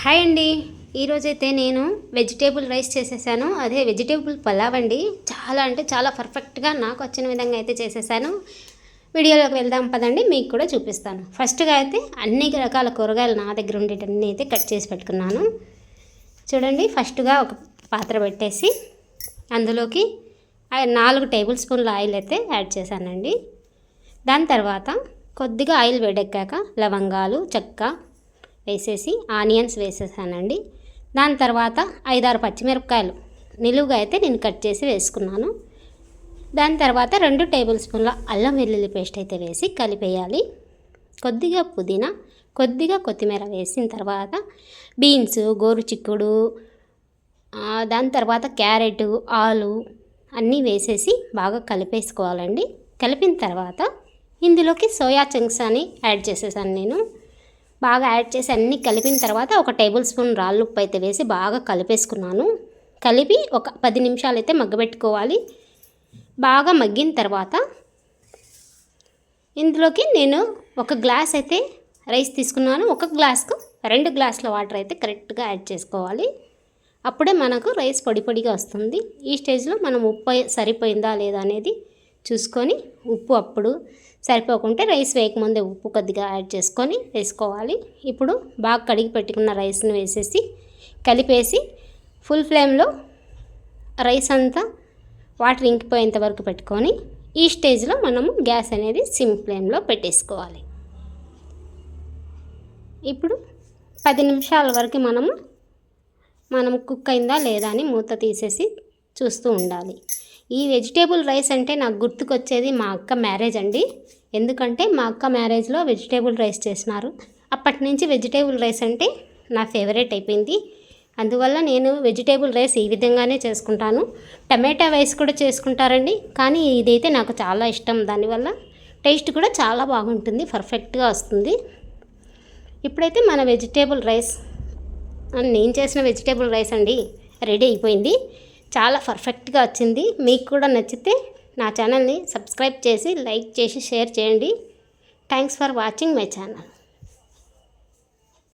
Hi అండి. ఈరోజైతే నేను వెజిటేబుల్ రైస్ చేసేసాను. అదే వెజిటేబుల్ పలావ్ అండి. చాలా అంటే చాలా పర్ఫెక్ట్గా నాకు వచ్చిన విధంగా అయితే చేసేసాను. వీడియోలోకి వెళ్దాం పదండి, మీకు కూడా చూపిస్తాను. ఫస్ట్గా అయితే అన్ని రకాల కూరగాయలు నా దగ్గర ఉండేటన్నీ అయితే కట్ చేసి పెట్టుకున్నాను. చూడండి, ఫస్ట్గా ఒక పాత్ర పెట్టేసి అందులోకి 4 టేబుల్ స్పూన్ల ఆయిల్ అయితే యాడ్ చేశానండి. దాని తర్వాత కొద్దిగా ఆయిల్ వేడెక్కాక లవంగాలు, చెక్క వేసేసి ఆనియన్స్ వేసేసానండి. దాని తర్వాత 5-6 పచ్చిమిరపకాయలు నిలువుగా అయితే నేను కట్ చేసి వేసుకున్నాను. దాని తర్వాత 2 టేబుల్ స్పూన్ల అల్లం వెల్లుల్లి పేస్ట్ అయితే వేసి కలిపేయాలి. కొద్దిగా పుదీనా, కొద్దిగా కొత్తిమీర వేసిన తర్వాత బీన్స్, గోరుచిక్కుడు, దాని తర్వాత క్యారెట్, ఆలు అన్నీ వేసేసి బాగా కలిపేసుకోవాలండి. కలిపిన తర్వాత ఇందులోకి సోయా చంక్స్ అని యాడ్ చేసేసాను నేను. బాగా యాడ్ చేసి అన్నీ కలిపిన తర్వాత 1 టేబుల్ స్పూన్ రాళ్ళుప్పు అయితే వేసి బాగా కలిపేసుకున్నాను. కలిపి ఒక 10 నిమిషాలు అయితే మగ్గబెట్టుకోవాలి. బాగా మగ్గిన తర్వాత ఇందులోకి నేను 1 గ్లాస్ అయితే రైస్ తీసుకున్నాను. 1 గ్లాస్కు 2 గ్లాసుల వాటర్ అయితే కరెక్ట్గా యాడ్ చేసుకోవాలి. అప్పుడే మనకు రైస్ పొడి పొడిగా వస్తుంది. ఈ స్టేజ్లో మనం ఉప్పు సరిపోయిందా లేదా అనేది చూసుకొని, ఉప్పు అప్పుడు సరిపోకుంటే రైస్ వేయకముందే ఉప్పు కొద్దిగా యాడ్ చేసుకొని వేసుకోవాలి. ఇప్పుడు బాగా కడిగి పెట్టుకున్న రైస్ని వేసేసి కలిపేసి ఫుల్ ఫ్లేమ్లో రైస్ అంతా వాటర్ ఇంకిపోయేంత వరకు పెట్టుకొని ఈ స్టేజ్లో మనము గ్యాస్ అనేది సిమ్ ఫ్లేమ్లో పెట్టేసుకోవాలి. ఇప్పుడు 10 నిమిషాల వరకు మనం కుక్ అయిందా లేదా అని మూత తీసేసి చూస్తూ ఉండాలి. ఈ వెజిటేబుల్ రైస్ అంటే నాకు గుర్తుకొచ్చేది మా అక్క మ్యారేజ్ అండి. ఎందుకంటే మా అక్క మ్యారేజ్లో వెజిటేబుల్ రైస్ చేసినారు. అప్పటి నుంచి వెజిటేబుల్ రైస్ అంటే నా ఫేవరెట్ అయిపోయింది. అందువల్ల నేను వెజిటేబుల్ రైస్ ఈ విధంగానే చేసుకుంటాను. టమాటా రైస్ కూడా చేసుకుంటారండి, కానీ ఇదైతే నాకు చాలా ఇష్టం. దానివల్ల టేస్ట్ కూడా చాలా బాగుంటుంది, పర్ఫెక్ట్గా వస్తుంది. ఇప్పుడైతే మన వెజిటేబుల్ రైస్, నేను చేసిన వెజిటేబుల్ రైస్ అండి, రెడీ అయిపోయింది. చాలా పర్ఫెక్ట్గా వచ్చింది. మీకు కూడా నచ్చితే నా ఛానల్ని సబ్స్క్రైబ్ చేసి, లైక్ చేసి, షేర్ చేయండి. Thanks for watching my channel.